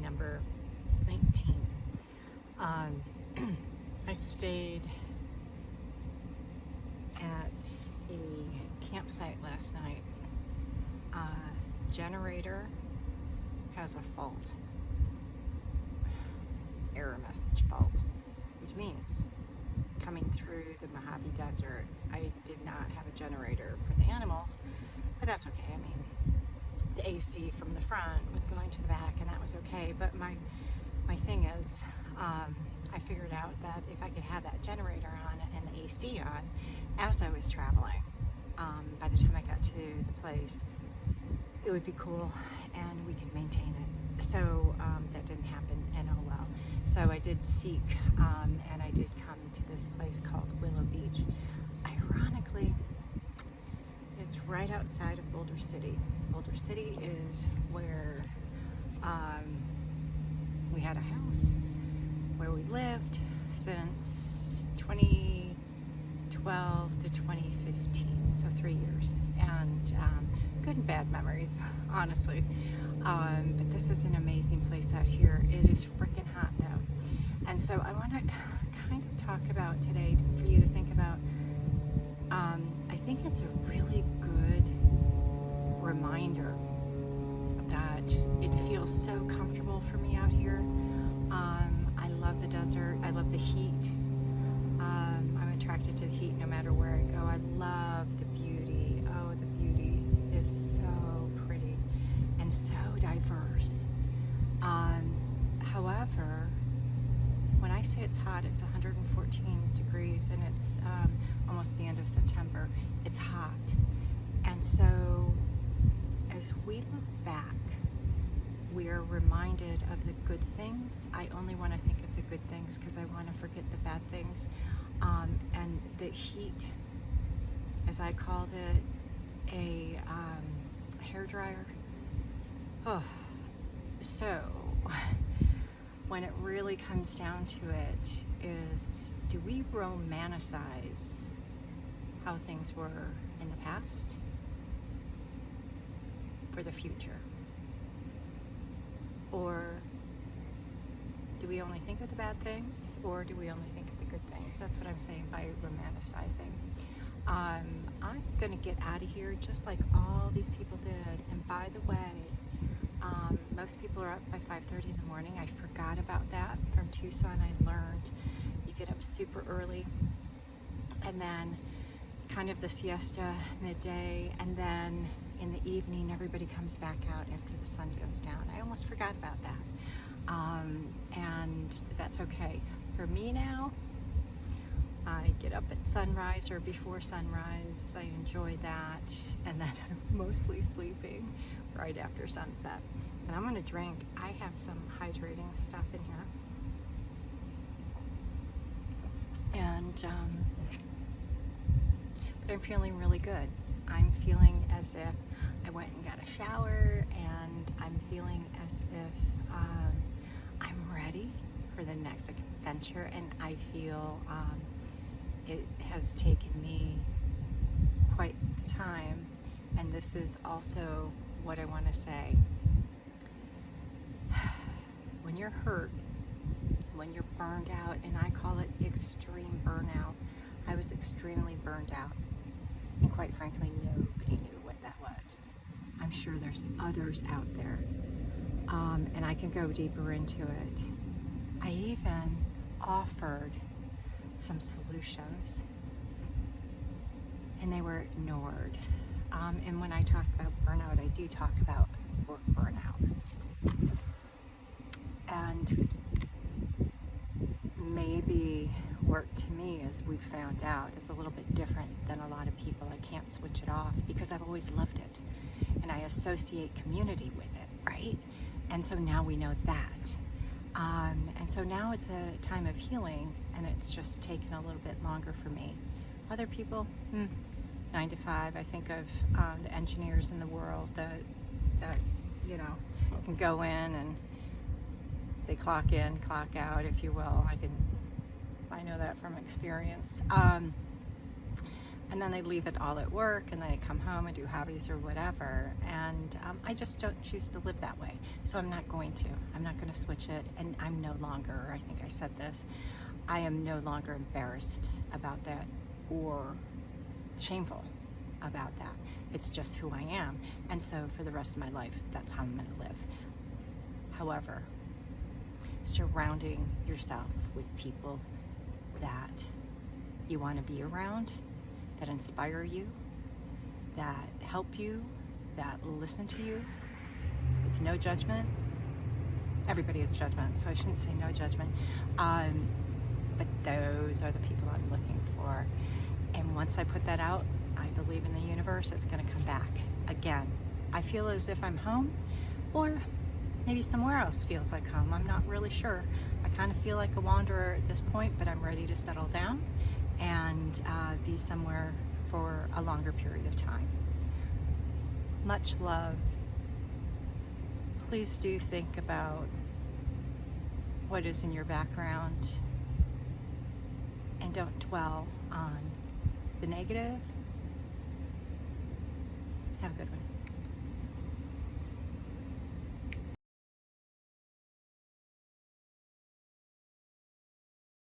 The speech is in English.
number 19. I stayed at a campsite last night. Generator has a fault. Error message fault, which means coming through the Mojave Desert, I did not have a generator for the animals, but that's okay. I mean, the AC from the front was going to the back, and that was okay. But my thing is, I figured out that if I could have that generator on and the AC on as I was traveling, by the time I got to the place, it would be cool and we could maintain it. So that didn't happen, and oh well. So I did seek, and I did come to this place called Willow Beach. Ironically, it's right outside of Boulder City. Boulder City is where we had a house where we lived since 2012 to 2015, so 3 years, and good and bad memories, honestly. But this is an amazing place out here. It is freaking hot though, and so I want to kind of talk about today for you to think about. I think it's a really good reminder that it feels so comfortable for me out here. I love the desert. I love the heat. I'm attracted to the heat no matter where I go. I love the beauty. Oh, the beauty is so pretty and so diverse. However, when I say it's hot, it's 114 degrees and it's almost the end of September. It's hot. And so as we look back, we are reminded of the good things. I only want to think of the good things because I want to forget the bad things. And the heat, as I called it, a hairdryer. Oh, so when it really comes down to it is, do we romanticize how things were in the past for the future? Or do we only think of the bad things, or do we only think of the good things? That's what I'm saying by romanticizing. I'm going to get out of here just like all these people did. And by the way, most people are up by 5:30 in the morning. I forgot about that. From Tucson, I learned you get up super early, and then kind of the siesta midday, and then in the evening everybody comes back out after the sun goes down. I almost forgot about that, and that's okay. For me now, I get up at sunrise or before sunrise. I enjoy that, and then I'm mostly sleeping right after sunset. And I'm gonna drink. I have some hydrating stuff in here, and but I'm feeling really good. I'm feeling as if I went and got a shower, and I'm feeling as if I'm ready for the next adventure, and I feel it has taken me quite the time, and this is also what I want to say. When you're hurt, when you're burned out, and I call it extreme burnout. I was extremely burned out, and quite frankly, nobody knew what that was. I'm sure there's others out there, and I can go deeper into it. I even offered some solutions, and they were ignored. And when I talk about burnout, I do talk about work burnout. And maybe work to me, as we've found out, is a little bit different than a lot of people. I can't switch it off because I've always loved it, and I associate community with it, right? And so now we know that. And so now it's a time of healing, and it's just taken a little bit longer for me. Other people, 9 to 5. I think of the engineers in the world that you know, can go in and they clock in, clock out, if you will. I know that from experience. and then they leave it all at work, and then they come home and do hobbies or whatever, and I just don't choose to live that way. So I'm not going to switch it, and I'm no longer, I think I said this, I am no longer embarrassed about that or shameful about that. It's just who I am, and so for the rest of my life, that's how I'm going to live. However, surrounding yourself with people that you want to be around, that inspire you, that help you, that listen to you with no judgment. Everybody has judgment, so I shouldn't say no judgment. But those are the people I'm looking for. And once I put that out, I believe in the universe, it's going to come back again. I feel as if I'm home, or maybe somewhere else feels like home. I'm not really sure. I kind of feel like a wanderer at this point, but I'm ready to settle down and be somewhere for a longer period of time. Much love. Please do think about what is in your background, and don't dwell on the negative. Have a good one.